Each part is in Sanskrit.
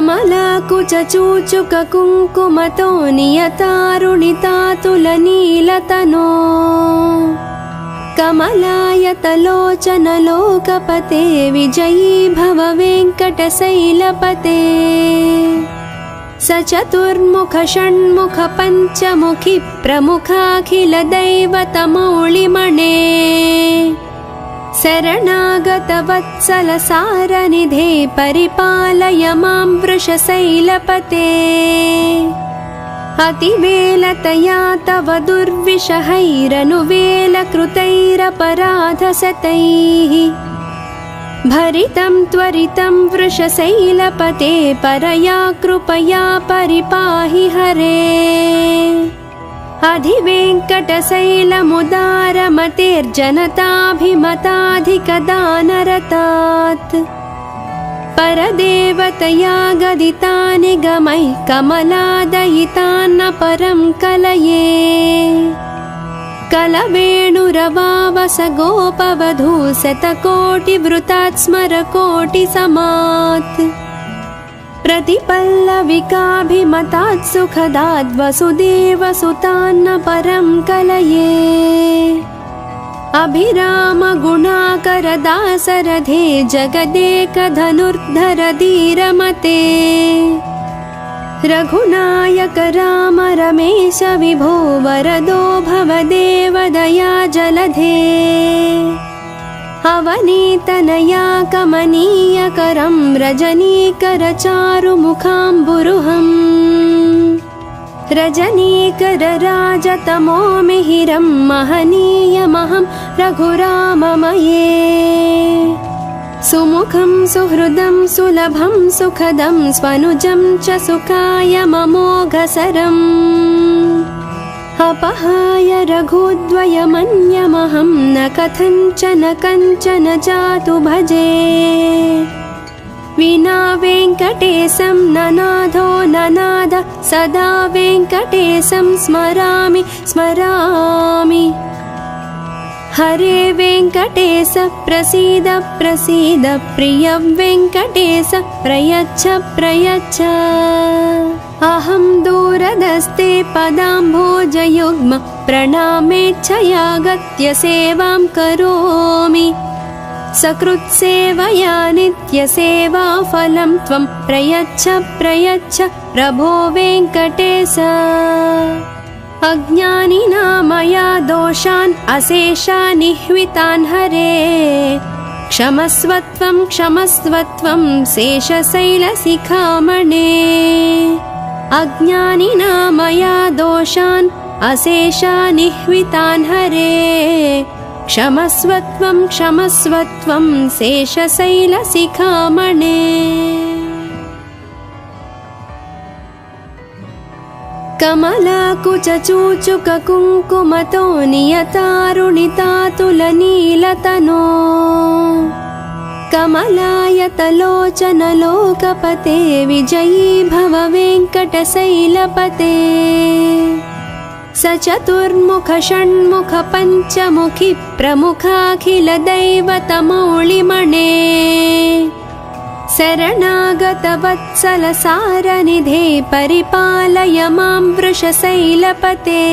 कमलाकुचूचुक कुङ्कुमतो नियतारुणितातुलनीलतनो कमलायतलोचन लोकपते विजयी भव वेङ्कटशैलपते सचतुर्मुख षण्मुख पञ्चमुखि प्रमुखाखिल दैवतमौलिमणे शरणागत वत्सल सारनिधे परिपालय मां वृषशैलपते अतिवेलतया तव दुर्विषहैरनुवेलकृतैरपराधशतैः भरितं त्वरितं वृषशैलपते परया कृपया परिपाहि हरे अधिवेङ्कटशैलमुदारमतेर्जनताभिमताधिकदानरतात् परदेवतया गदितानि गमैः कमलादयितान्न परं कलये कलवेणुरवावस गोपवधू शतकोटिवृतात् स्मरकोटिसमात् प्रतिपल्लविकाभिमतात् सुखदाद् वसुदेवसुतान्न परं कलये अभिराम गुणाकर दासरथे जगदेकधनुर्धर धीरमते रघुनायक राम रमेश विभो वरदो भवदेव दया जलधे अवनीतनया कमनीयकरं रजनीकर चारुमुखाम्बुरुहम् रजनीकर राजतमो मिहिरं महनीयमहं रघुराममये सुमुखं सुहृदं सुलभं सुखदं स्वनुजं च सुखाय ममोघसरम् अपहाय रघुद्वयमन्यमहं न कथञ्चन कञ्चन जातु भजे विना वेङ्कटेशं ननाथो ननाद सदा वेङ्कटेशं स्मरामि स्मरामि हरे वेङ्कटेश प्रसीद प्रसीद प्रिय वेङ्कटेश प्रयच्छ प्रयच्छ अहं दूरदस्ते पदाम्भोजयुग्म प्रणामेच्छयागत्य सेवां करोमि सकृत्सेवया नित्यसेवाफलं त्वं प्रयच्छ प्रयच्छ प्रभो वेङ्कटेश अज्ञानिना मया दोषान् अशेषानिह्वितान् हरे क्षमस्वत्वं क्षमस्वत्वं शेषशैलशिखामणे अज्ञानिना मया दोषान् अशेषानिह्वितान् हरे क्षमस्वत्वं क्षमस्वत्वं शेषशैलशिखामणे कमलाकुचूचुक कुङ्कुमतो नियतारुणितातुलनीलतनो कमलायतलोचन लोकपते विजयी भव वेङ्कटशैलपते सचतुर्मुख षण्मुख पञ्चमुखि प्रमुखाखिल दैवतमौलिमणे शरणागत वत्सल सारनिधे परिपालय मां वृषशैलपते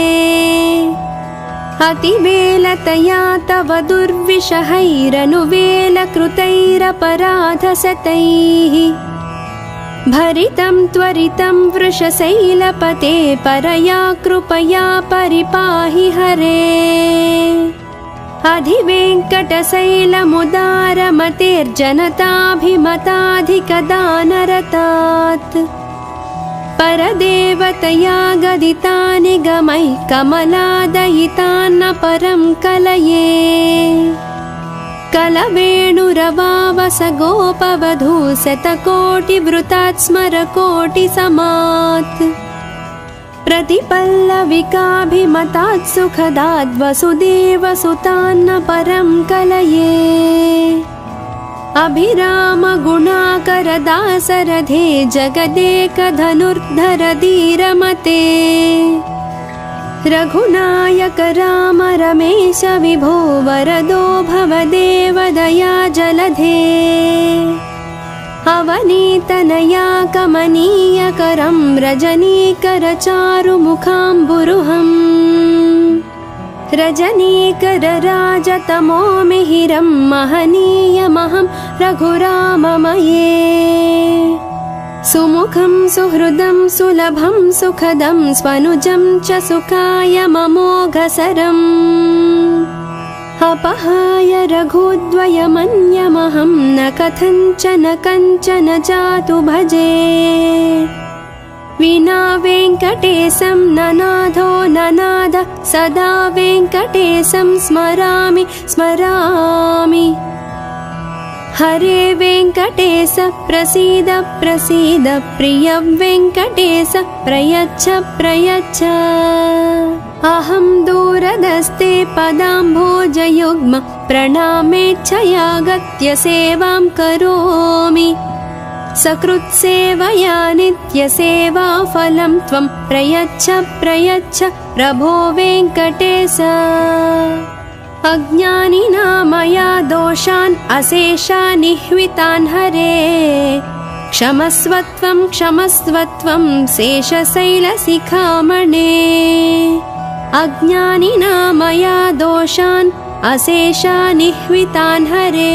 अतिवेलतया तव दुर्विषहैरनुवेलकृतैरपराधशतैः भरितं त्वरितं वृषशैलपते परया कृपया परिपाहि हरे अधिवेङ्कटशैलमुदारमतेर्जनताभिमताधिकदानरतात् परदेवतया गदितानि गमैः कमलादयितान्न परं कलये कलवेणुरवावस गोपवधू शतकोटिवृतात् स्मरकोटिसमात् प्रतिपल्लविकाभिमतात् सुखदाद् वसुदेवसुतान्न परं कलये अभिराम गुणाकर दासरथे जगदेकधनुर्धर धीरमते रघुनायक राम रमेश विभो वरदो भवदेव दया जलधे अवनीतनया कमनीयकरं रजनीकरचारुमुखाम्बुरुहम् रजनीकरराजतमो मिहिरं महनीयमहं रघुराममये सुमुखं सुहृदं सुलभं सुखदं स्वनुजं च सुखाय ममोघसरम् अपहाय रघुद्वयमन्यमहं न कथञ्चन कञ्चन जातु भजे विना वेङ्कटेशं ननाथो ननाद सदा वेङ्कटेशं स्मरामि स्मरामि हरे वेङ्कटेश प्रसीद प्रसीद प्रिय वेङ्कटेश प्रयच्छ प्रयच्छ अहं दूरदस्ते पदाम्भोजयुग्म प्रणामेच्छयागत्य सेवां करोमि सकृत्सेवया नित्यसेवाफलं त्वं प्रयच्छ प्रयच्छ प्रभो वेङ्कटेश अज्ञानिना मया दोषान् अशेषानिह्वितान् हरे क्षमस्वत्वं क्षमस्वत्वं शेषशैलशिखामणे अज्ञानिना मया दोषान् अशेषानिह्वितान् हरे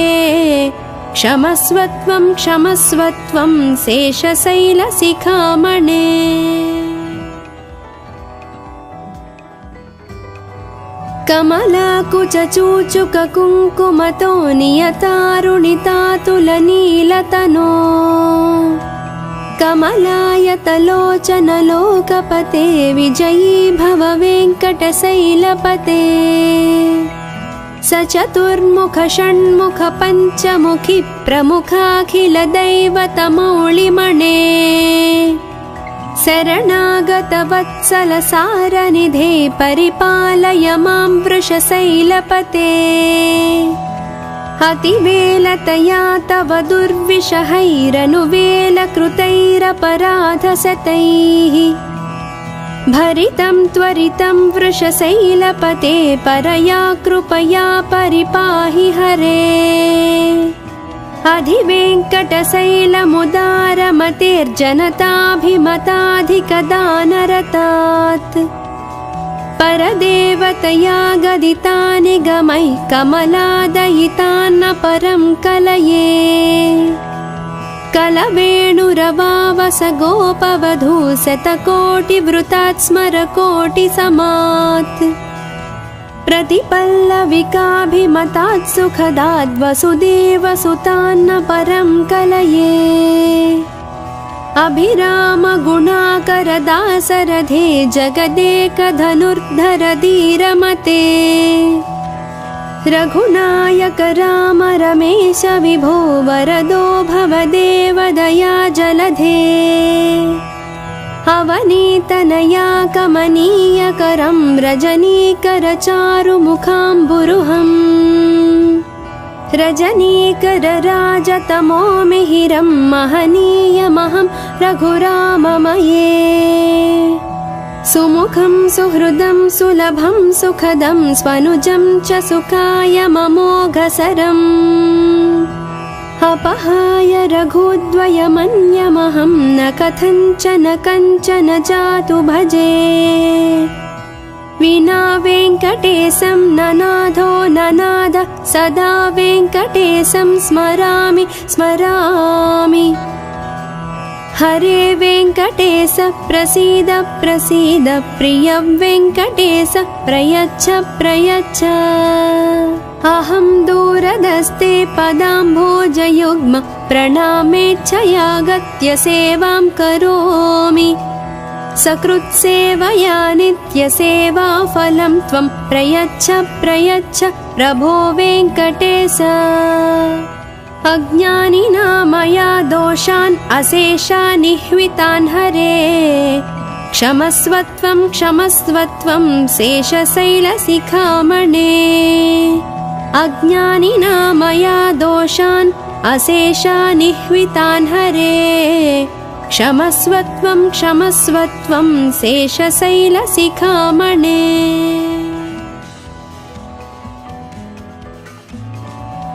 क्षमस्वत्वं क्षमस्वत्वं शेषशैलशिखामणे कमलाकुचूचुककुङ्कुमतो नियतारुणितातुलनीलतनो कमलायतलोचनलोकपते विजयी भव वेङ्कटशैलपते सचतुर्मुख षण्मुख पञ्चमुखि प्रमुखाखिलदैवतमौलिमणे शरणागतवत्सलसारनिधे परिपालय मां वृषशैलपते अतिवेलतया तव दुर्विषहैरनुवेलकृतैरपराधशतैः भरितं त्वरितं वृषशैलपते परया कृपया परिपाहि हरे अधिवेङ्कटशैलमुदारमतेर्जनताभिमताधिकदानरतात् परदेवतया गदितानि गमैः कमलादयितान्न परं कलये कलवेणुरवावस गोपवधू शतकोटिवृतात् स्मरकोटिसमात् प्रतिपल्लविकाभिमतात् सुखदाद् वसुदेवसुतान्न परं कलये अभिराम गुणाकरदासरथे जगदेकधनुर्धर धीरमते रघुनायक राम रमेश विभो वरदो भवदेव दया जलधे अवनीतनया कमनीयकरं रजनीकरचारुमुखाम्बुरुहम् रजनीकरराजतमो मिहिरं महनीयमहं रघुराममये सुमुखं सुहृदं सुलभं सुखदं स्वनुजं च सुखाय ममोघसरम् अपहाय रघुद्वयमन्यमहं न कथञ्चन कञ्चन जातु भजे विना वेङ्कटेशं ननाथो ननाद सदा वेङ्कटेशं स्मरामि स्मरामि हरे वेङ्कटेश प्रसीद प्रसीद प्रिय वेङ्कटेश प्रयच्छ प्रयच्छ अहं दूरदस्ते पदाम्भोजयुग्म प्रणामेच्छयागत्य सेवां करोमि सकृत्सेवया नित्यसेवाफलं त्वं प्रयच्छ प्रयच्छ प्रभो वेङ्कटेश अज्ञानिना मया दोषान् अशेषानिह्वितान् हरे क्षमस्वत्वं क्षमस्वत्वं शेषशैलशिखामणे अज्ञानिना मया दोषान् अशेषानिह्वितान् हरे क्षमस्वत्वं क्षमस्वत्वं शेषशैलशिखामणे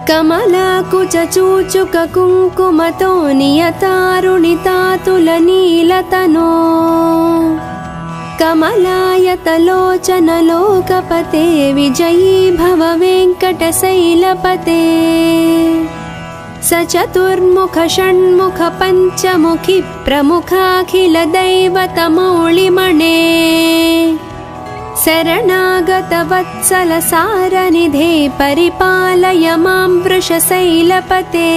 कमलाकुचूचुककुङ्कुमतो नियतारुणितातुलनीलतनो कमलायतलोचनलोकपते विजयी भव वेङ्कटशैलपते सचतुर्मुख षण्मुख पञ्चमुखि प्रमुखाखिलदैवतमौलिमणे शरणागतवत्सल सारनिधे परिपालय मां वृषशैलपते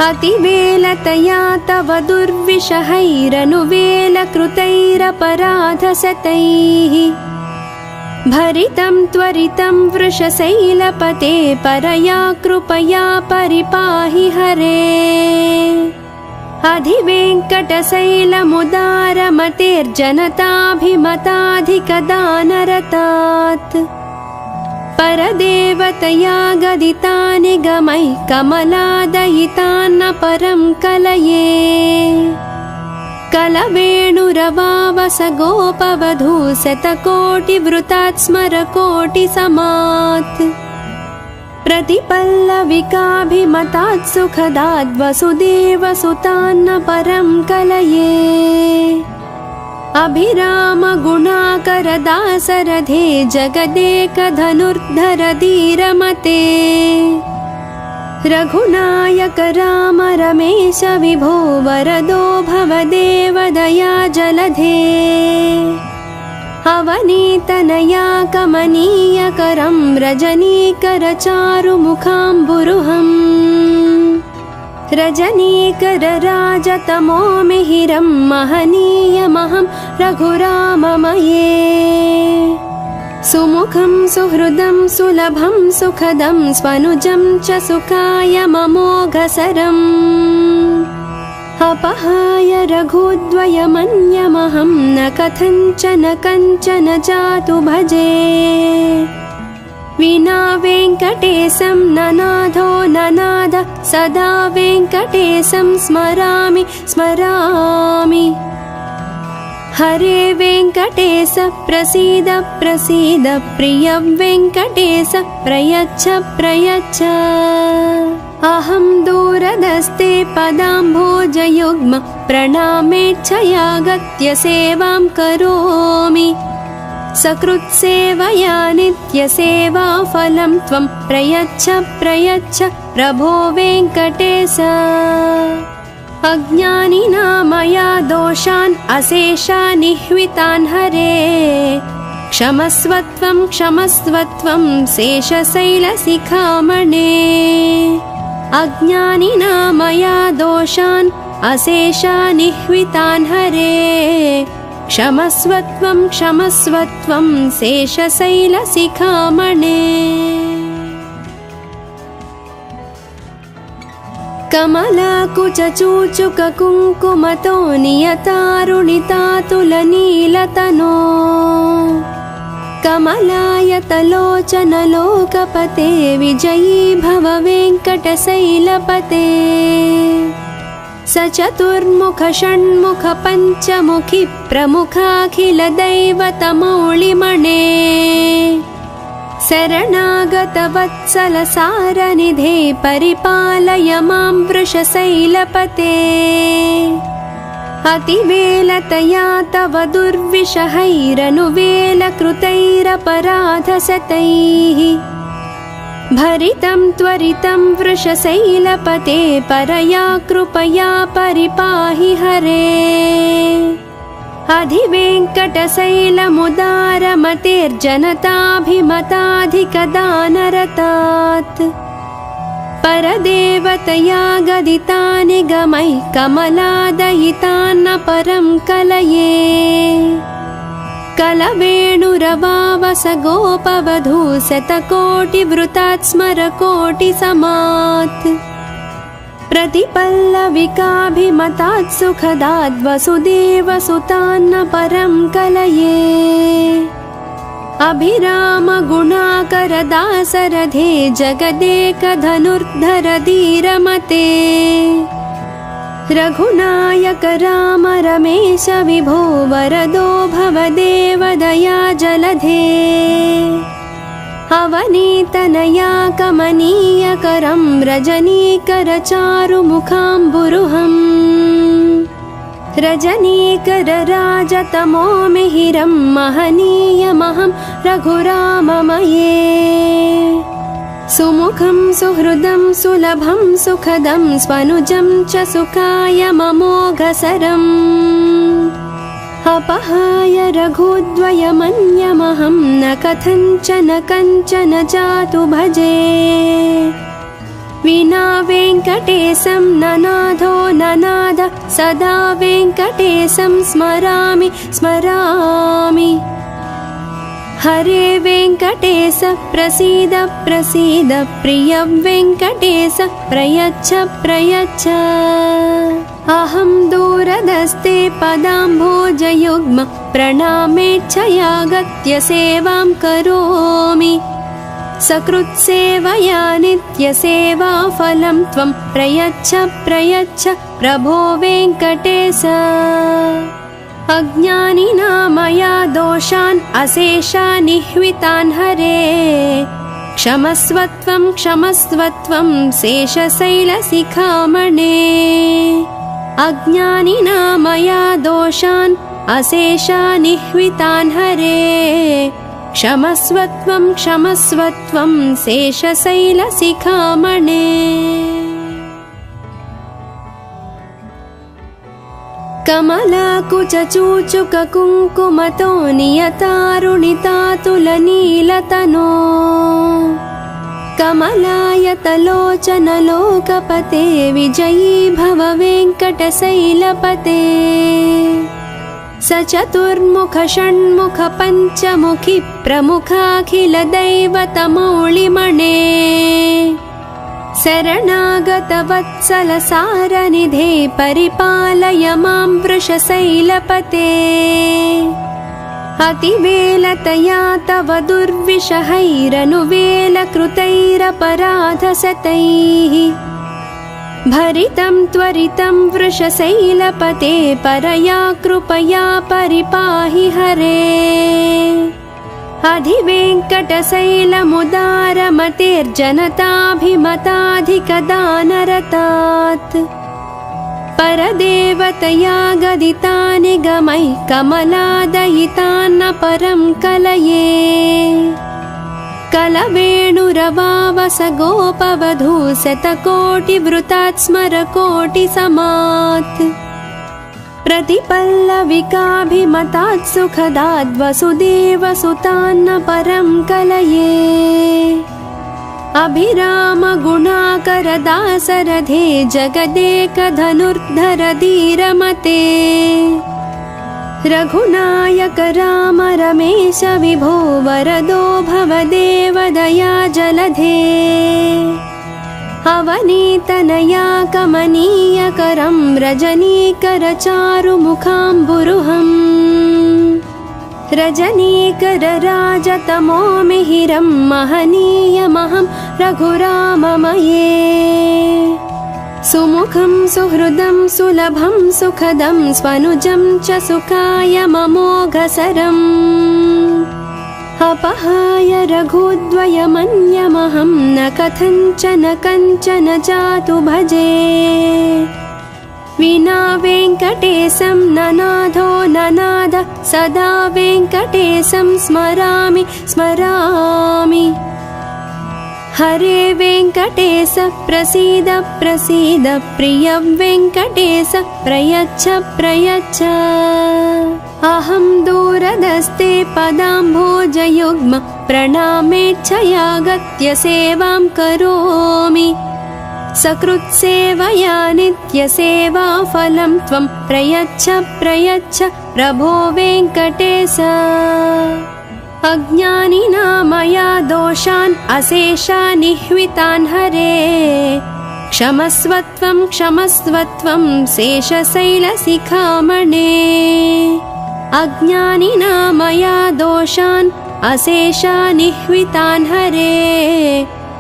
अतिवेलतया तव दुर्विषहैरनुवेलकृतैरपराधशतैः भरितं त्वरितं वृषशैलपते परया कृपया परिपाहि हरे अधिवेङ्कटशैलमुदारमतेर्जनताभिमताधिकदानरतात् परदेवतया गदितानि गमैः कमलादयितान्न परं कलये कलवेणुरवावस गोपवधू शतकोटिवृतात् स्मरकोटिसमात् प्रतिपल्लविकाभिमतात् सुखदात् वसुदेवसुतान्न परं कलये अभिरामगुणाकरदासरथे जगदेकधनुर्धर धीरमते रघुनायक राम रमेश विभो वरदो भवदेवदया जलधे अवनीतनया कमनीयकरं रजनीकरचारुमुखाम्बुरुहम् रजनीकरराजतमो मिहिरं महनीयमहं रघुराममये सुमुखं सुहृदं सुलभं सुखदं स्वनुजं च सुखायममोघसरम् अपहाय रघुद्वयमन्यमहं न कथञ्चन कञ्चन जातु भजे विना वेङ्कटेशं ननाथो ननाद सदा वेङ्कटेशं स्मरामि स्मरामि हरे वेङ्कटेश प्रसीद प्रसीद प्रिय वेङ्कटेश प्रयच्छ प्रयच्छ अहं दूरदस्ते पदाम्भोजयुग्म प्रणामेच्छयागत्य सेवां करोमि सकृत्सेवया नित्यसेवाफलं त्वं प्रयच्छ प्रयच्छ प्रभो वेङ्कटेश अज्ञानिना मया दोषान् अशेषान् निह्वितान् हरे क्षमस्वत्वं क्षमस्वत्वं शेषशैलशिखामणे अज्ञानिना मया दोषान् अशेषान् निह्वितान् हरे क्षमस्वत्वं क्षमस्वत्वं शेषशैलशिखामणे कमलाकुचूचुककुङ्कुमतो नियतारुणितातुलनीलतनो कमलायतलोचनलोकपते विजयी भव वेङ्कटशैलपते सचतुर्मुख षण्मुख पञ्चमुखि प्रमुखाखिलदैवतमौलिमणे शरणागतवत्सल सारनिधे परिपालय मां वृषशैलपते अतिवेलतया तव दुर्विषहैरनुवेलकृतैरपराधशतैः भरितं त्वरितं वृषशैलपते परया कृपया परिपाहि हरे अधिवेङ्कटशैलमुदारमतेर्जनताभिमताधिकदानरतात् परदेवतया गदितानि गमैः कमलादयितान्न परं कलये कलवेणुरवावस गोपवधू शतकोटिवृतात् स्मरकोटिसमात् प्रतिपल्लविकाभिमतात् सुखदात् वसुदेवसुतान्न परं कलये अभिरामगुणाकरदासरथे जगदेकधनुर्धर धीरमते रघुनायक राम रमेश विभो वरदो भवदेवदया जलधे अवनीतनया कमनीयकरं रजनीकरचारुमुखाम्बुरुहम् रजनीकरराजतमो मिहिरं महनीयमहं रघुराममये सुमुखं सुहृदं सुलभं सुखदं स्वनुजं च सुखायममोघसरम् अपहाय रघुद्वयमन्यमहं न कथञ्चन कञ्चन जातु भजे विना वेङ्कटेशं ननाथो ननाद सदा वेङ्कटेशं स्मरामि स्मरामि हरे वेङ्कटेश प्रसीद प्रसीद प्रिय वेङ्कटेश प्रयच्छ प्रयच्छ अहं दूरदस्ते पदाम्भोजयुग्म प्रणामेच्छयागत्य सेवां करोमि सकृत्सेवया नित्यसेवाफलं त्वं प्रयच्छ प्रयच्छ प्रभो वेङ्कटेश अज्ञानिना मया दोषान् अशेषानिह्वितान् हरे क्षमस्वत्वं क्षमस्वत्वं शेषशैलशिखामणे अज्ञानिना मया दोषान् अशेषानिह्वितान् हरे क्षमस्वत्वं क्षमस्वत्वं शेषशैलशिखामणे कमलाकुचूचुककुङ्कुमतो नियतारुणितातुलनीलतनो कमलायतलोचनलोकपते विजयी भव वेङ्कटशैलपते स चतुर्मुख षण्मुख पञ्चमुखी प्रमुखाखिलदैवतमौलिमणे शरणागतवत्सलसारनिधे परिपालय मां वृषशैलपते अतिवेलतया तव दुर्विषहैरनुवेलकृतैरपराधशतैः भरितं त्वरितं वृषशैलपते परया कृपया परिपाहि हरे अधिवेङ्कटशैलमुदारमतेर्जनताभिमताधिकदानरतात् परदेवतया गदितानि गमैः कमलादयितान्न परं कलये कलवेणुरवावस गोपवधू शतकोटिवृतात् स्मरकोटिसमात् प्रतिपल्लविकाभिमतात् सुखदाद् वसुदेवसुतान्न परं कलये अभिरामगुणाकरदासरथे जगदेकधनुर्धर धीरमते रघुनायक राम रमेश विभो वरदो भवदेवदया जलधे अवनीतनया कमनीयकरं रजनीकरचारुमुखाम्बुरुहम् रजनीकरराजतमो मिहिरं महनीयमहं रघुराममये सुमुखं सुहृदं सुलभं सुखदं स्वनुजं च सुखायममोघसरम् अपहाय रघुद्वयमन्यमहं न कथञ्चन कञ्चन जातु भजे विना वेङ्कटेशं ननाथो ननाद सदा वेङ्कटेशं स्मरामि स्मरामि हरे वेङ्कटेश प्रसीद प्रसीद प्रिय वेङ्कटेश प्रयच्छ प्रयच्छ अहं दूरदस्ते पदाम्भोजयुग्म प्रणामेच्छयागत्य सेवां करोमि सकृत्सेवया नित्यसेवाफलं त्वं प्रयच्छ प्रयच्छ प्रभो वेङ्कटेश अज्ञानिना मया दोषान् अशेषानिह्वितान् हरे क्षमस्वत्वं क्षमस्वत्वं शेषशैलशिखामणे अज्ञानिना मया दोषान् अशेषानिह्वितान् हरे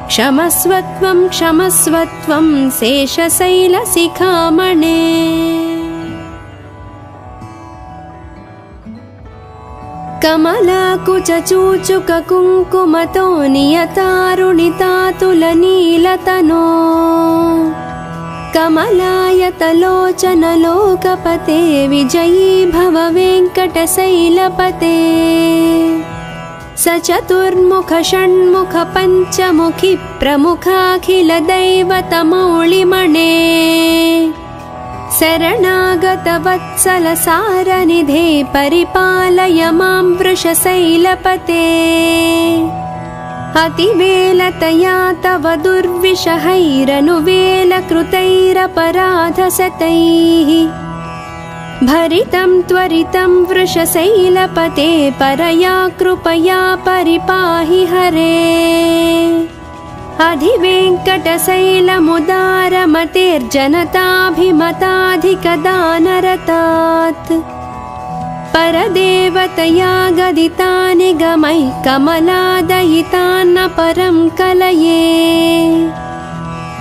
क्षमस्वत्वं क्षमस्वत्वं शेषशैलशिखामणे। कमलाकुचूचुककुङ्कुमतो नियतारुणितातुलनीलतनो कमलायतलोचनलोकपते विजयी भव वेङ्कटशैलपते स चतुर्मुख षण्मुख पञ्चमुखि प्रमुखाखिलदैवतमौलिमणे शरणागतवत्सलसारनिधे परिपालय मां वृषशैलपते अतिवेलतया तव दुर्विषहैरनुवेलकृतैरपराधशतैः भरितं त्वरितं वृषशैलपते परया कृपया परिपाहि हरे अधिवेङ्कटशैलमुदारमतेर्जनताभिमताधिकदानरतात् परदेवतया गदितानि गमैः कमलादयितान्न परं कलये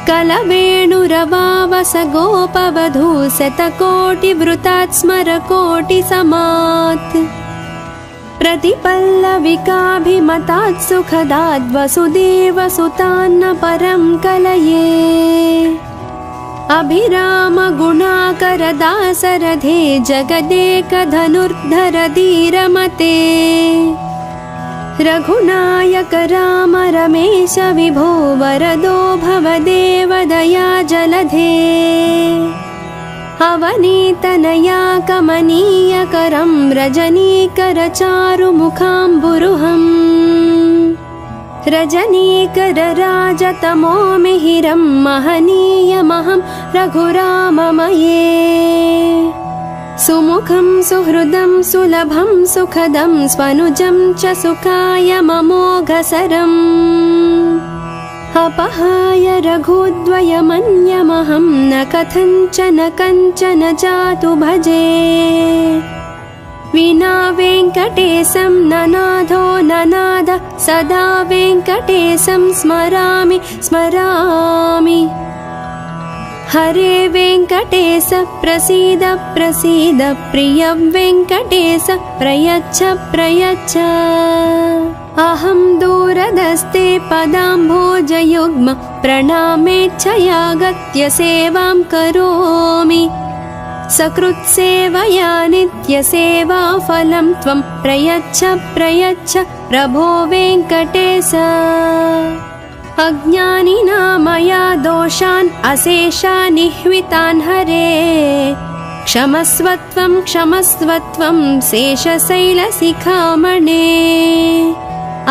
कलवेणुरवावस गोपवधू शतकोटिवृतात् स्मरकोटिसमात् प्रतिपल्लविकाभिमतात् सुखदाद् वसुदेवसुतान्न परं कलये अभिराम गुणाकरदासरथे जगदेकधनुर्धर धीरमते रघुनायक राम रमेश विभो वरदो भवदेव दया जलधे अवनीतनया कमनीयकरं रजनीकरचारुमुखाम्बुरुहम् रजनीकरराजतमो मिहिरं महनीयमहं रघुराममये सुमुखं सुहृदं सुलभं सुखदं स्वनुजं च सुखायममोघसरम् अपहाय रघुद्वयमन्यमहं न कथञ्चन कञ्चन जातु भजे विना वेङ्कटेशं ननाथो ननाद सदा वेङ्कटेशं स्मरामि स्मरामि हरे वेङ्कटेश प्रसीद प्रसीद प्रिय वेङ्कटेश प्रयच्छ प्रयच्छ अहं दूरदस्ते पदाम्भोजयुग्म प्रणामेच्छयागत्य सेवां करोमि सकृत्सेवया नित्यसेवाफलं त्वं प्रयच्छ प्रयच्छ प्रभो वेङ्कटेश अज्ञानिना मया दोषान् अशेषानिह्वितान् हरे क्षमस्वत्वं क्षमस्वत्वं शेषशैलशिखामणे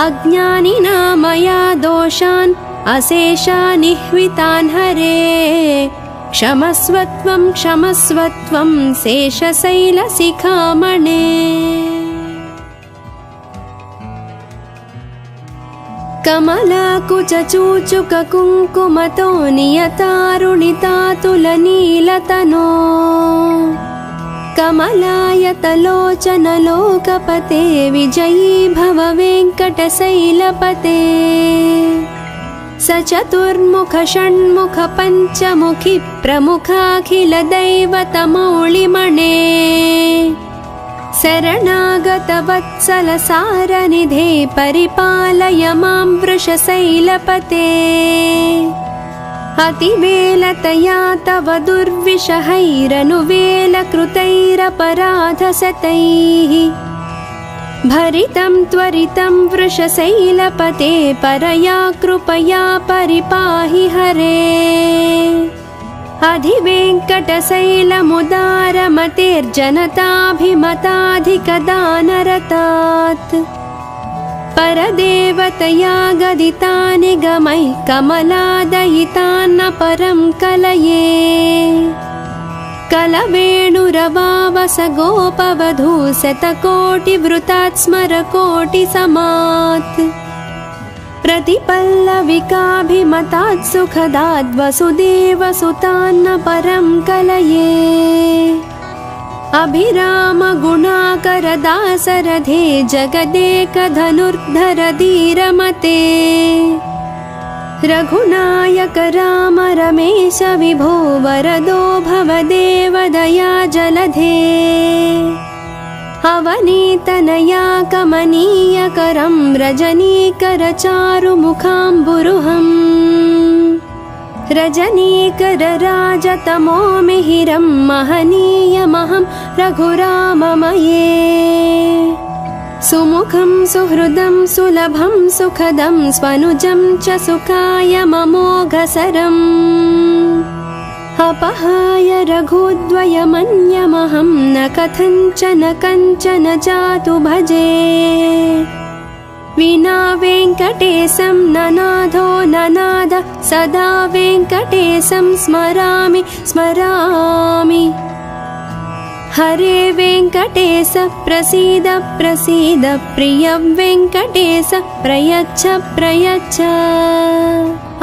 अज्ञानिना मया दोषान् अशेषानिह्वितान् हरे क्षमस्वत्वं क्षमस्वत्वं शेषशैलशिखामणे कमलाकुचूचुककुङ्कुमतो नियतारुणितातुलनीलतनो कमलायतलोचनलोकपते विजयी भव वेङ्कटशैलपते स चतुर्मुख षण्मुख पञ्चमुखि प्रमुखाखिलदैवतमौलिमणे शरणागतवत्सलसारनिधे परिपालय मां वृषशैलपते अतिवेलतया तव दुर्विषहैरनुवेलकृतैरपराधशतैः भरितं त्वरितं वृषशैलपते परया कृपया परिपाहि हरे अधिवेङ्कटशैलमुदारमतेर्जनताभिमताधिकदानरतात् परदेवतया गदितानि गमैः कमलादयितान्न परं कलये कलवेणुरवावस गोपवधू शतकोटिवृतात् स्मरकोटिसमात् प्रतिपल्लविकाभिमतात् सुखदाद् वसुदेवसुतान्न परं कलये अभिराम गुणाकरदासरथे जगदेकधनुर्धर धीरमते रघुनायक राम रमेश विभो वरदो भवदेव दया जलधे अवनीतनया कमनीयकरं रजनीकरचारुमुखाम्बुरुहम् रजनीकरराजतमो मिहिरं महनीयमहं रघुराममये सुमुखं सुहृदं सुलभं सुखदं स्वनुजं च सुखायममोघसरम् अपहाय रघुद्वयमन्यमहं न कथञ्चन कञ्चन जातु भजे विना वेङ्कटेशं ननाथो ननाद सदा वेङ्कटेशं स्मरामि स्मरामि हरे वेङ्कटेश प्रसीद प्रसीद प्रिय वेङ्कटेश प्रयच्छ प्रयच्छ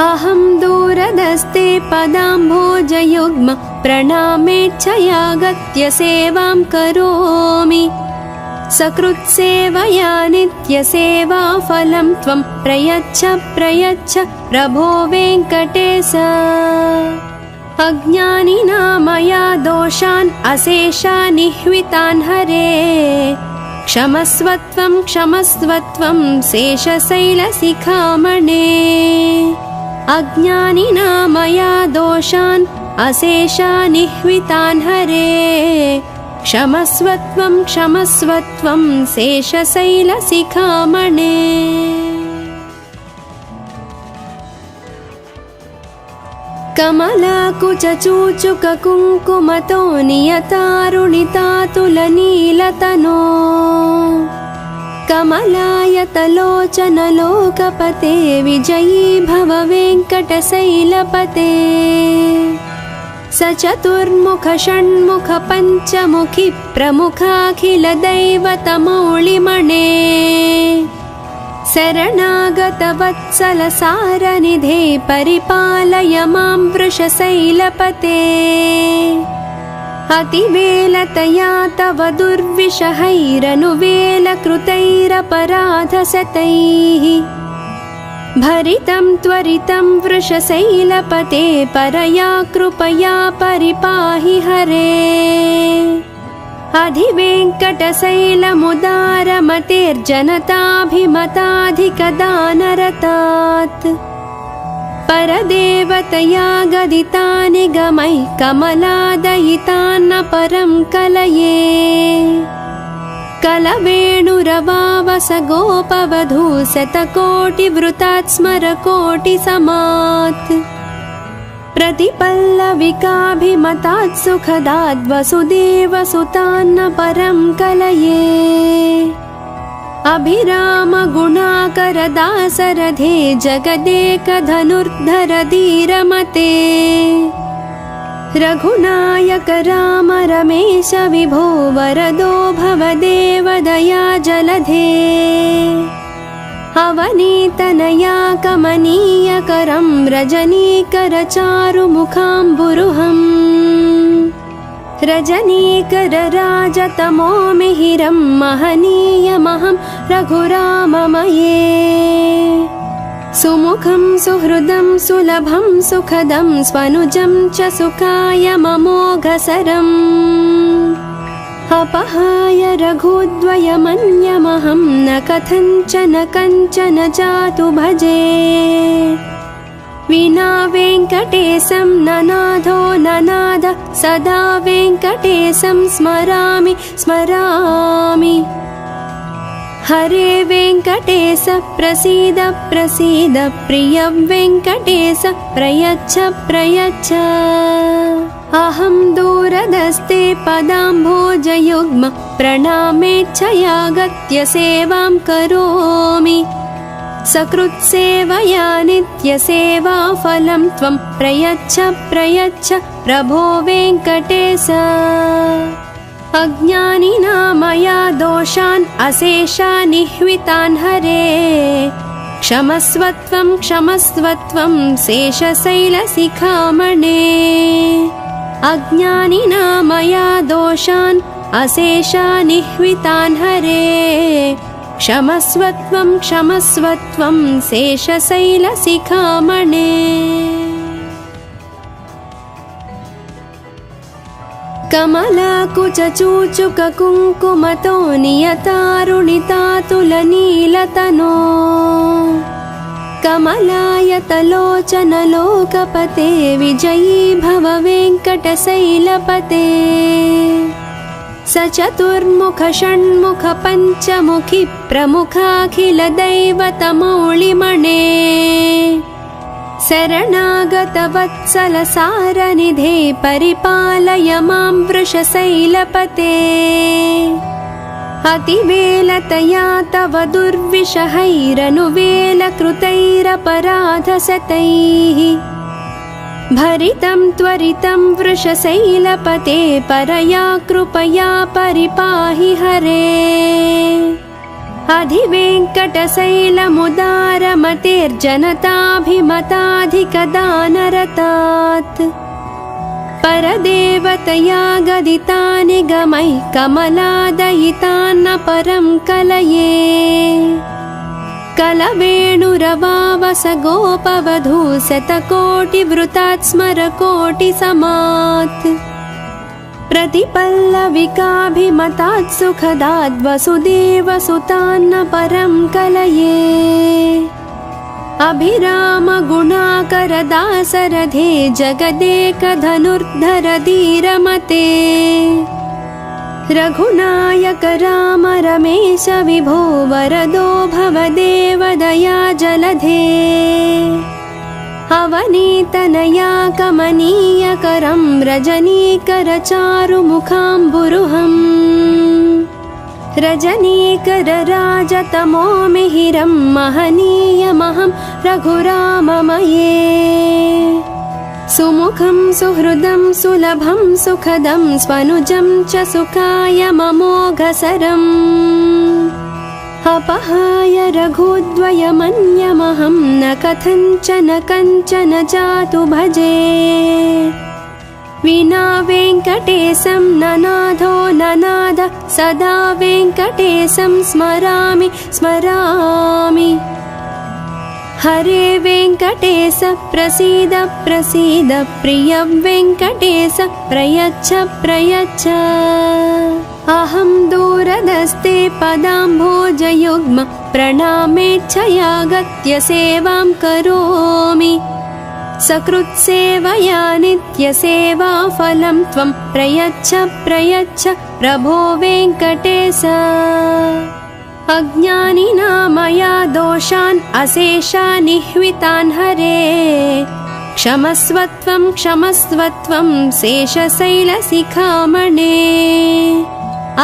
अहं दूरदस्ते पदाम्भोजयुग्म प्रणामेच्छयागत्य सेवां करोमि सकृत्सेवया नित्यसेवाफलं त्वं प्रयच्छ प्रयच्छ प्रभो वेङ्कटेश अज्ञानिना मया दोषान् अशेषानिह्वितान् हरे क्षमस्वत्वं क्षमस्वत्वं शेषशैलशिखामणे अज्ञानिना मया दोषान् अशेषानिह्वितान् हरे क्षमस्वत्वं क्षमस्वत्वं शेषशैलशिखामणे कमलाकुचूचुककुङ्कुमतो नियतारुणितातुलनीलतनो कमलायतलोचनलोकपते विजयी भव वेङ्कटशैलपते सचतुर्मुख षण्मुख पञ्चमुखि प्रमुखाखिलदैवतमौलिमणे शरणागतवत्सलसारनिधे परिपालय मां वृषशैलपते अतिवेलतया तव दुर्विषहैरनुवेलकृतैरपराधशतैः भरितं त्वरितं वृषशैलपते परया कृपया परिपाहि हरे अधिवेङ्कटशैलमुदारमतेर्जनताभिमताधिकदानरतात् परदेवतया गदितानि गमैः कमलादयितान्न परं कलये कलवेणुरवावस गोपवधू शतकोटिवृतात् स्मरकोटिसमात् प्रतिपल्लविकाभिमतात् सुखदाद् वसुदेवसुतान्न परं कलये अभिराम गुणाकरदासरथे जगदेकधनुर्धर धीरमते रघुनायक राम रमेश विभो वरदो भवदेव दया जलधे अवनीतनया कमनीयकरं रजनीकरचारुमुखाम्बुरुहम् रजनीकरराजतमो मिहिरं महनीयमहं रघुराममये सुमुखं सुहृदं सुलभं सुखदं स्वनुजं च सुखायममोघसरम् अपहाय रघुद्वयमन्यमहं न कथञ्चन कञ्चन जातु भजे विना वेङ्कटेशं ननाथो ननाद सदा वेङ्कटेशं स्मरामि स्मरामि हरे वेङ्कटेश प्रसीद प्रसीद प्रिय वेङ्कटेश प्रयच्छ प्रयच्छ अहं दूरदस्ते पदाम्भोजयुग्म प्रणामेच्छयागत्य सेवां करोमि सकृत्सेवया नित्यसेवाफलं त्वं प्रयच्छ प्रयच्छ प्रभो वेङ्कटेश अज्ञानिना मया दोषान् अशेषानिह्वितान् हरे क्षमस्वत्वं क्षमस्वत्वं शेषशैलशिखामणे अज्ञानिना मया दोषान् अशेषानिह्वितान् हरे क्षमस्वत्वं क्षमस्वत्वं शेषशैलशिखामणे कमलाकुचूचुककुङ्कुमतो नियतारुणितातुलनीलतनो कमलायतलोचनलोकपते विजयी भव वेङ्कटशैलपते सचतुर्मुख षण्मुख पञ्चमुखि प्रमुखाखिलदैवतमौलिमणे शरणागतवत्सल सारनिधे परिपालय मां वृषशैलपते अतिवेलतया तव दुर्विषहैरनुवेलकृतैरपराधशतैः भरितं त्वरितं वृषशैलपते परया कृपया परिपाहि हरे अधिवेङ्कटशैलमुदारमतेर्जनताभिमताधिकदानरतात् परदेवतया गदितानि गमैः कमलादयितान्न परं कलये कलवेणुरवावस गोपवधू शतकोटिवृतात् स्मरकोटिसमात् प्रतिपल्लविकाभिमतात् सुखदात् वसुदेवसुतान्न परं कलये अभिरामगुणाकरदासरथे जगदेकधनुर्धर धीरमते रघुनायक राम रमेश विभो वरदो भवदेवदया जलधे अवनीतनया कमनीयकरं रजनीकरचारुमुखाम्बुरुहम् रजनीकरराजतमो मिहिरं महनीयमहं रघुराममये सुमुखं सुहृदं सुलभं सुखदं स्वनुजं च सुखायममोघसरम् अपहाय रघुद्वयमन्यमहं न कथञ्चन कञ्चन जातु भजे विना वेङ्कटेशं ननाथो ननाद सदा वेङ्कटेशं स्मरामि स्मरामि हरे वेङ्कटेश प्रसीद प्रसीद प्रिय वेङ्कटेश प्रयच्छ प्रयच्छ अहं दूरदस्ते पदाम्भोजयुग्म प्रणामेच्छयागत्य सेवां करोमि सकृत्सेवया नित्यसेवाफलं त्वं प्रयच्छ प्रयच्छ प्रभो वेङ्कटेश अज्ञानिना मया दोषान् अशेषान् निह्वितान् हरे क्षमस्वत्वं क्षमस्वत्वं शेषशैलशिखामणे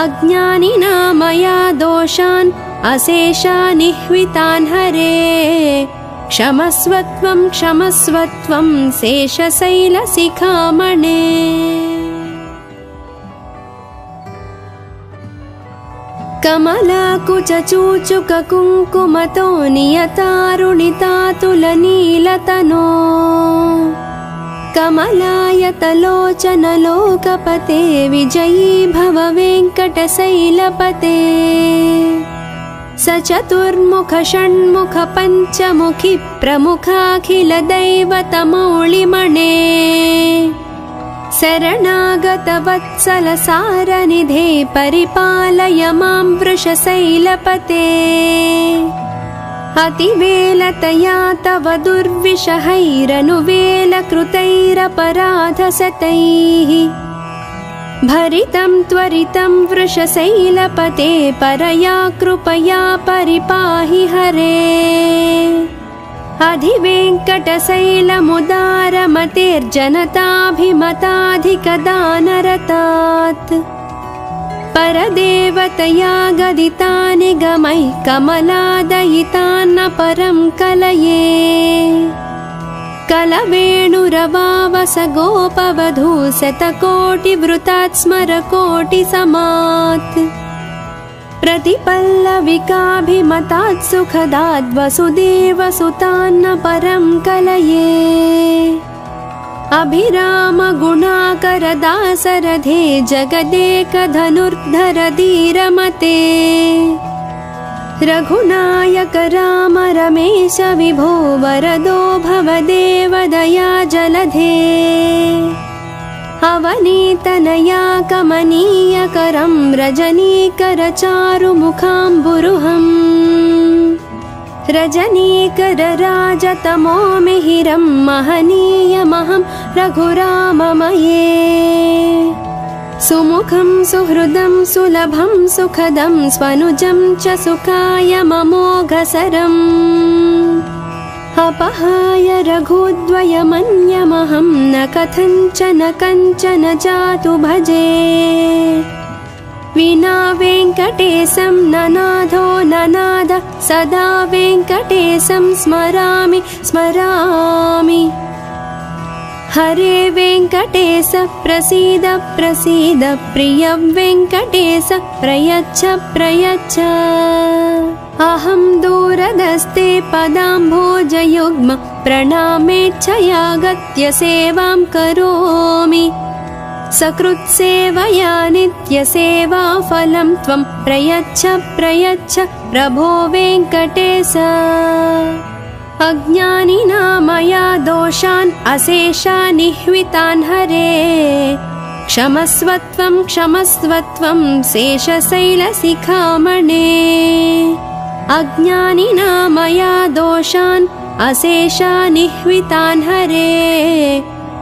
अज्ञानिना मया दोषान् अशेषान् निह्वितान् हरे क्षमस्वत्वं क्षमस्वत्वं शेषशैलशिखामणे कमलाकुचूचुककुङ्कुमतो नियतारुणितातुलनीलतनो कमलायतलोचनलोकपते विजयी भव वेङ्कटशैलपते सचतुर्मुख षण्मुख पञ्चमुखि प्रमुखाखिलदैवतमौलिमणे शरणागतवत्सल सारनिधे परिपालय मां वृषशैलपते अतिवेलतया तव दुर्विषहैरनुवेलकृतैरपराधशतैः भरितं त्वरितं वृषशैलपते परया कृपया परिपाहि हरे अधिवेङ्कटशैलमुदारमतेर्जनताभिमताधिकदानरतात् परदेवतया गदितानि गमैः कमलादयितान्न परं कलये कलवेणुरवावस गोपवधू शतकोटिवृतात् स्मरकोटिसमात् प्रतिपल्लविकाभिमतात् सुखदात् वसुदेवसुतान्न परं कलये अभिरामगुणाकरदासरथे जगदेकधनुर्धर धीरमते रघुनायक राम रमेश विभो वरदो भवदेवदया जलधे अवनीतनया कमनीयकरं रजनीकरचारुमुखाम्बुरुहम् रजनीकरराजतमो मिहिरं महनीयमहं रघुराममये सुमुखं सुहृदं सुलभं सुखदं स्वनुजं च सुखायममोघसरम् अपहाय रघुद्वयमन्यमहं न कथञ्चन जातु भजे विना वेङ्कटेशं ननाथो ननाद सदा वेङ्कटेशं स्मरामि स्मरामि हरे वेङ्कटेश प्रसीद प्रसीद प्रिय वेङ्कटेश प्रयच्छ प्रयच्छ अहं दूरदस्ते पदाम्भोजयुग्म प्रणामेच्छयागत्य सेवां करोमि सकृत्सेवया नित्यसेवाफलं त्वं प्रयच्छ प्रयच्छ प्रभो वेङ्कटेश अज्ञानिना मया दोषान् अशेषानिह्वितान् हरे क्षमस्वत्वं क्षमस्वत्वं शेषशैलशिखामणे अज्ञानिना मया दोषान् अशेषानिह्वितान् हरे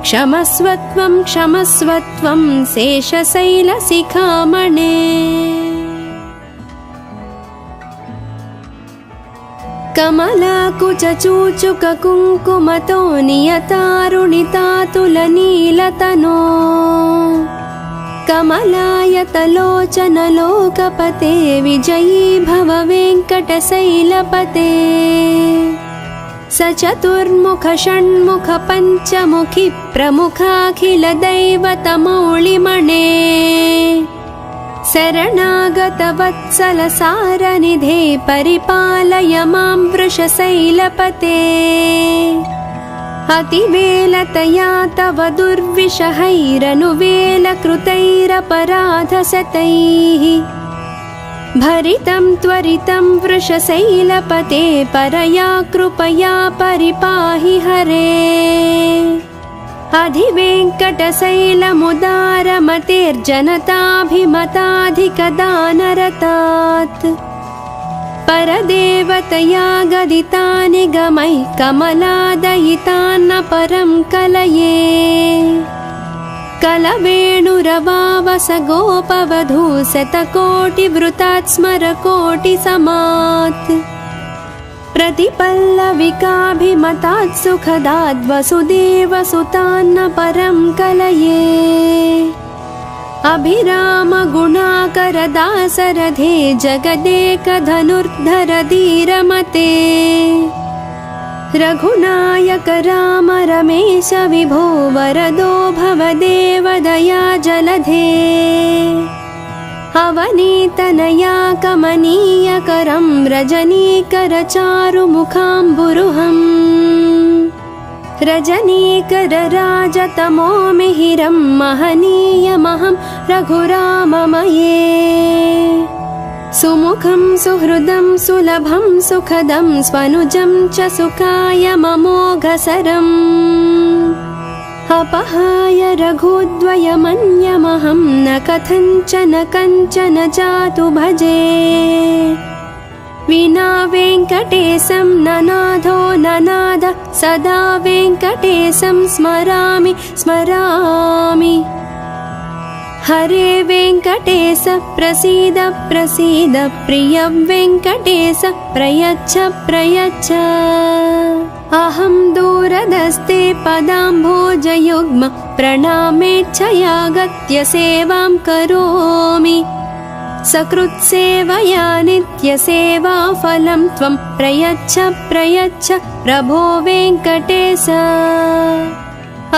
क्षमस्वत्वं क्षमस्वत्वं शेषशैलशिखामणे कमलाकुचूचुककुङ्कुमतो नियतारुणितातुलनीलतनो कमलायतलोचनलोकपते विजयी भव वेङ्कटशैलपते सचतुर्मुख षण्मुख पञ्चमुखि प्रमुखाखिलदैवतमौलिमणे शरणागतवत्सलसारनिधे परिपालय मां वृषशैलपते अतिवेलतया तव दुर्विषहैरनुवेलकृतैरपराधशतैः भरितं त्वरितं वृषशैलपते परया कृपया परिपाहि हरे अधिवेङ्कटशैलमुदारमतेर्जनताभिमताधिकदानरतात् परदेवतया गदितानि गमैः कमलादयितान्न परं कलये कलवेणुरवावस गोपवधू शतकोटिवृतात् स्मरकोटिसमात् प्रतिपल्लविकाभिमतात् सुखदाद् वसुदेवसुतान्न परं कलये अभिरामगुणाकरदासरथे जगदेकधनुर्धर धीरमते रघुनायक राम रमेश विभो वरदो भवदेव दया जलधे अवनीतनया कमनीयकरं रजनीकरचारुमुखाम्बुरुहम् रजनीकरराजतमो मिहिरं महनीयमहं रघुराममये सुमुखं सुहृदं सुलभं सुखदं स्वनुजं च सुखायममोघसरम् अपहाय रघुद्वयमन्यमहं न कथञ्चन जातु भजे विना वेङ्कटेशं ननाथो ननाद सदा वेङ्कटेशं स्मरामि स्मरामि हरे वेङ्कटेश प्रसीद प्रसीद प्रिय वेङ्कटेश प्रयच्छ प्रयच्छ अहं दूरदस्ते पदाम्भोजयुग्म प्रणामेच्छयागत्य सेवां करोमि सकृत्सेवया नित्यसेवाफलं त्वं प्रयच्छ प्रयच्छ प्रभो वेङ्कटेश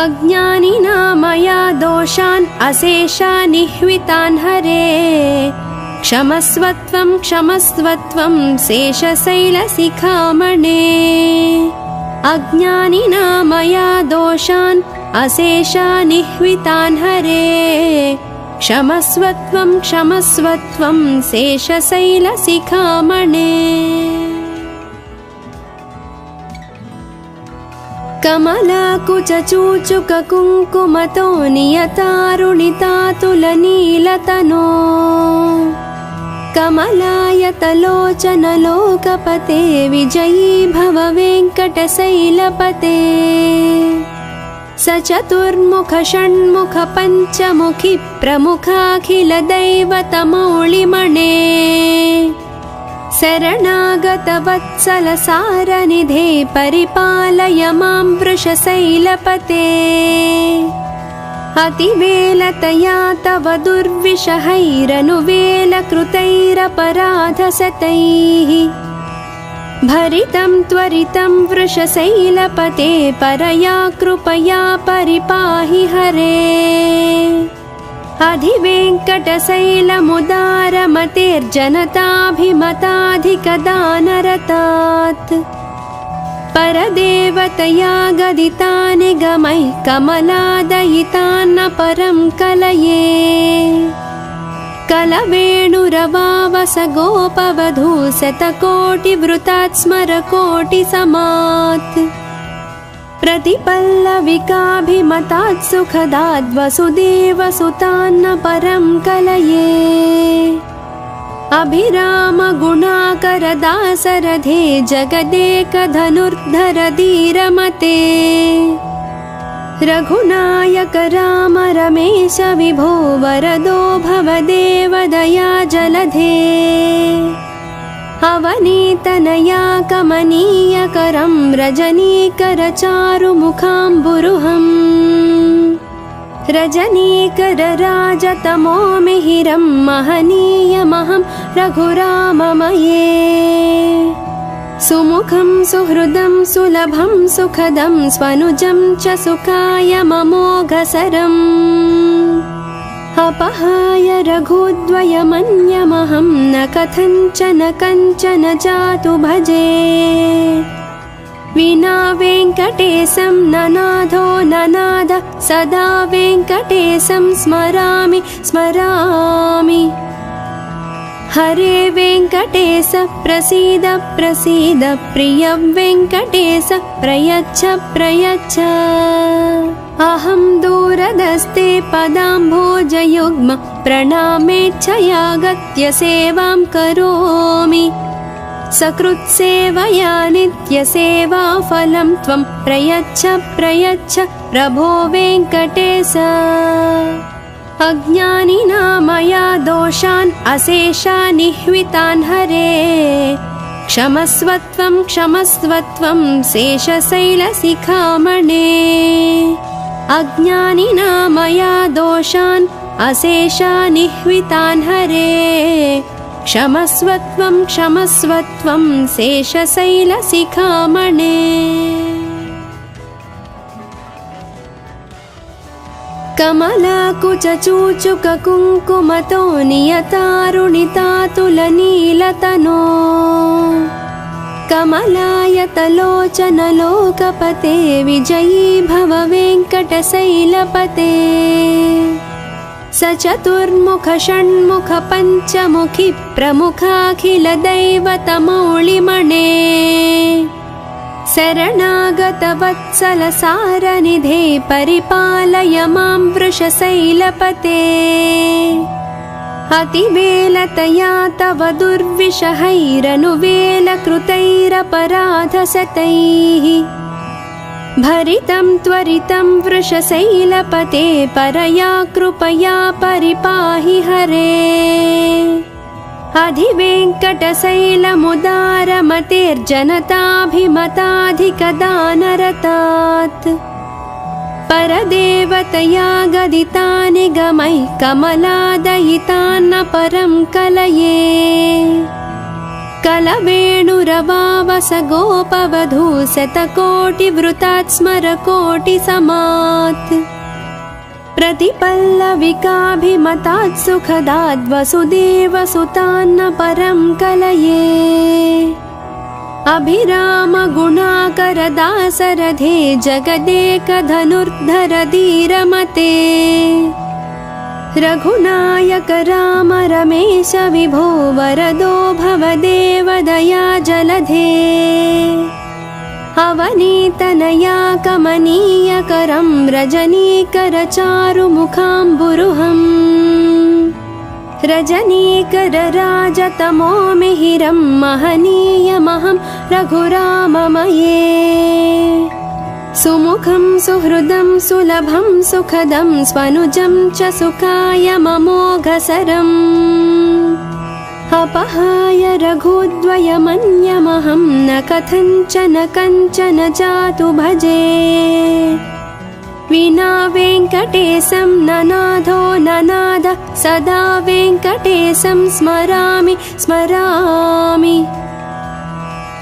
अज्ञानिना मया दोषान् अशेषानिह्वितान् हरे क्षमस्वत्वं क्षमस्वत्वं शेषशैलशिखामणे अज्ञानिना मया दोषान् अशेषानिह्वितान् हरे क्षमस्वत्वं क्षमस्वत्वं शेषशैलशिखामणे कमलाकुचूचुककुङ्कुमतो नियतारुणितातुलनीलतनो कमलायतलोचनलोकपते विजयी भव वेङ्कटशैलपते स चतुर्मुख षण्मुख पञ्चमुखि प्रमुखाखिलदैवतमौलिमणे शरणागतवत्सलसारनिधे परिपालय मां वृषशैलपते अतिवेलतया तव दुर्विषहैरनुवेलकृतैरपराधशतैः भरितं त्वरितं वृषशैलपते परया कृपया परिपाहि हरे अधिवेङ्कटशैलमुदारमतेर्जनताभिमताधिकदानरतात् परदेवतया गदितानि गमैः कमलादयितान्न परं कलये कलवेणुरवावस गोपवधू शतकोटिवृतात् स्मरकोटिसमात् प्रतिपल्लविकाभिमतात् सुखदाद् वसुदेवसुतान्न परं कलये अभिराम गुणाकरदासरथे जगदेकधनुर्धर धीरमते रघुनायक राम रमेश विभो वरदो भवदेव दया जलधे अवनीतनया कमनीयकरं रजनीकर चारुमुखाम्बुरुहम् रजनीकर राजतमो मिहिरं महनीयमहं रघुराममये सुमुखं सुहृदं सुलभं सुखदं स्वनुजं च सुखाय ममोघसरम् अपहाय रघुद्वयमन्यमहं न कथञ्चन कञ्चन जातु भजे विना वेङ्कटेशं ननाथो ननाथ सदा वेङ्कटेशं स्मरामि स्मरामि हरे वेङ्कटेश प्रसीद प्रसीद प्रिय वेङ्कटेश प्रयच्छ प्रयच्छ अहं दूरदस्ते पदाम्भोजयुग्म प्रणामेच्छया गत्य सेवां करोमि सकृत्सेवया नित्यसेवाफलं त्वं प्रयच्छ प्रयच्छ प्रभो वेङ्कटेश अज्ञानिना मया दोषान् अशेषानिह्वितान् हरे क्षमस्वत्वं क्षमस्वत्वं शेषशैलशिखामणे अज्ञानिना मया दोषान् अशेषानिह्वितान् हरे क्षमस्वत्वं क्षमस्वत्वं शेषशैलशिखामणे कमलाकुचूचुककुङ्कुमतो नियतारुणितातुलनीलतनो कमलायतलोचनलोकपते विजयी भव वेङ्कटशैलपते स चतुर्मुख षण्मुख पञ्चमुखि प्रमुखाखिलदैवतमौलिमणे शरणागतवत्सलसारनिधे परिपालय मां वृषशैलपते अतिवेलतया तव दुर्विषहैरनुवेलकृतैरपराधशतैः भरितं त्वरितं वृषशैलपते परया कृपया परिपाहि हरे अधिवेङ्कटशैलमुदारमतेर्जनताभिमताधिकदानरतात् परदेवतया गदितानि गमैः कमलादयितान्न परं कलये कलवेणुरवावस गोपवधू शतकोटिवृतात् स्मरकोटिसमात् प्रतिपल्लविकाभिमतात् सुखदाद् वसुदेवसुतान्न परं कलये अभिराम गुणाकरदासरथे जगदेकधनुर्धर धीरमते रघुनायक राम रमेश विभो वरदो भवदेव दया जलधे अवनीतनया कमनीयकरं रजनीकरचारुमुखाम्बुरुहम् रजनीकरराजतमो मिहिरं महनीयमहं रघुराममये सुमुखं सुहृदं सुलभं सुखदं स्वनुजं च सुखायममोघसरम् अपहाय रघुद्वयमन्यमहं न कथञ्चन कञ्चन जातु भजे विना वेङ्कटेशं ननाथो ननाद सदा वेङ्कटेशं स्मरामि स्मरामि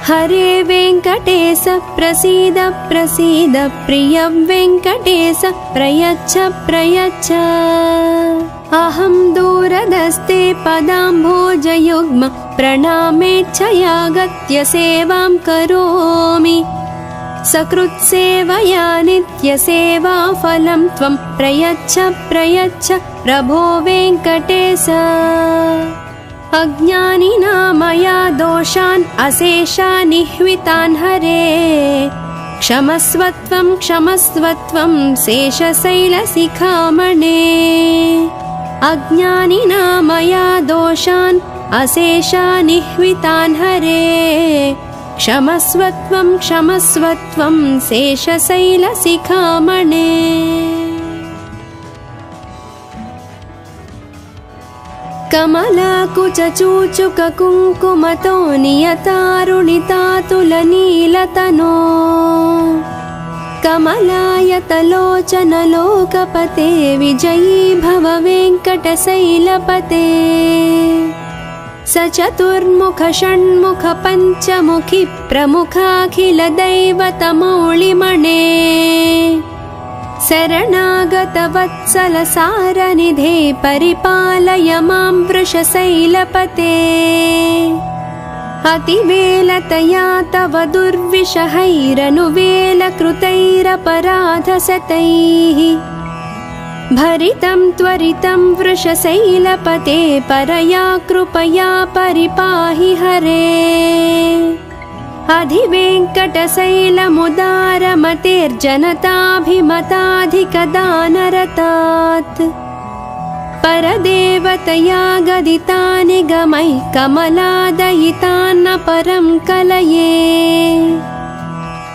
हरे वेङ्कटेश प्रसीद प्रसीद प्रिय वेङ्कटेश प्रयच्छ प्रयच्छ अहं दूरदस्ते पदाम्भोजयुग्म प्रणामेच्छयागत्य सेवां करोमि सकृत्सेवया नित्यसेवाफलं त्वं प्रयच्छ प्रयच्छ प्रभो वेङ्कटेश अज्ञानिना मया दोषान् अशेषानिह्वितान् हरे क्षमस्वत्वं क्षमस्वत्वं शेषशैलशिखामणे अज्ञानिना मया दोषान् अशेषानिह्वितान् हरे क्षमस्वत्वं क्षमस्वत्वं शेषशैलशिखामणे कमलाकुचूचुककुङ्कुमतो नियतारुणितातुलनीलतनो कमलायतलोचनलोकपते विजयी भव वेङ्कटशैलपते सचतुर्मुख षण्मुख पञ्चमुखि प्रमुखाखिलदैवतमौलिमणे शरणागतवत्सलसारनिधे परिपालय मां वृषशैलपते अतिवेलतया तव दुर्विषहैरनुवेलकृतैरपराधशतैः भरितं त्वरितं वृषशैलपते परया कृपया परिपाहि हरे अधिवेङ्कटशैलमुदारमतेर्जनताभिमताधिकदानरतात् परदेवतया गदितानि गमैः कमलादयितान्न परं कलये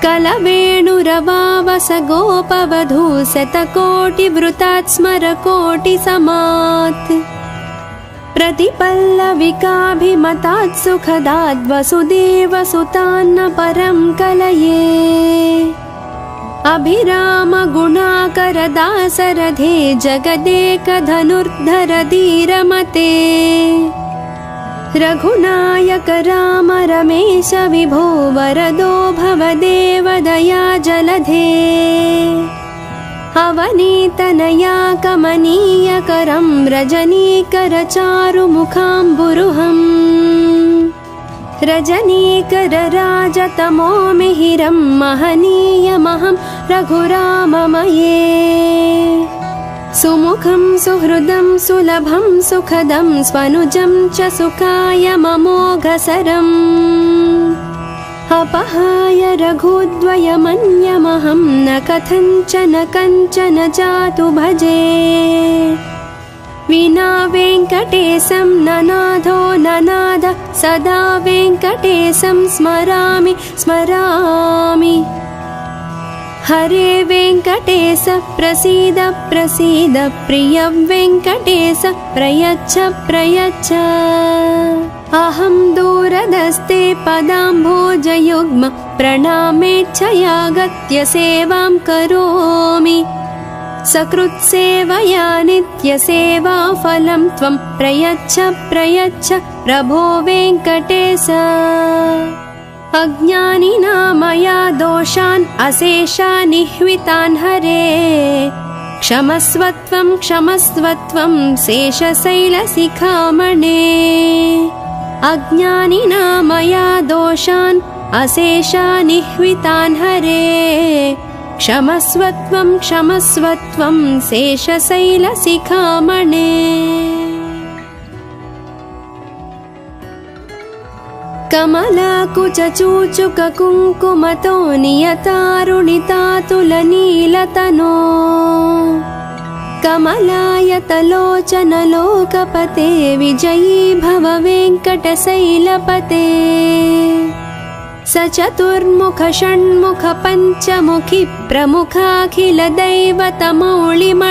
कलवेणुरवावस गोपवधू शतकोटिवृतात् स्मरकोटिसमात् प्रतिपल्लविकाभिमतात् सुखदाद् वसुदेवसुतान्न परं कलये अभिरामगुणाकरदासरथे जगदेकधनुर्धर धीरमते रघुनायक राम रमेश विभो वरदो भवदेव दया जलधे अवनीतनया कमनीयकरं रजनीकरचारुमुखाम्बुरुहम् रजनीकरराजतमो मिहिरं महनीयमहं रघुराममये सुमुखं सुहृदं सुलभं सुखदं स्वनुजं च सुखायममोघसरम् अपहाय रघुद्वयमन्यमहं न कथञ्चन कञ्चन जातु भजे विना वेङ्कटेशं ननाथो ननाद सदा वेङ्कटेशं स्मरामि स्मरामि हरे वेङ्कटेश प्रसीद प्रसीद प्रिय वेङ्कटेश प्रयच्छ प्रयच्छ अहं दूरदस्ते पदाम्भोजयुग्म प्रणामेच्छयागत्य सेवां करोमि सकृत्सेवया नित्यसेवाफलं त्वं प्रयच्छ प्रयच्छ प्रभो वेङ्कटेश अज्ञानिना मया दोषान् अशेषानिह्वितान् हरे क्षमस्वत्वं क्षमस्वत्वं शेषशैलशिखामणे अज्ञानिना मया दोषान् अशेषानिह्वितान् हरे क्षमस्वत्वं क्षमस्वत्वं शेषशैलशिखामणे। कमलाकुचूचुककुङ्कुमतो नियतारुणितातुलनीलतनो कमलायतलोचनलोकपते विजयी भव वेङ्कटशैलपते स चतुर्मुख षण्मुख पञ्चमुखि प्रमुखाखिलदैवतमौळिमण्डलम्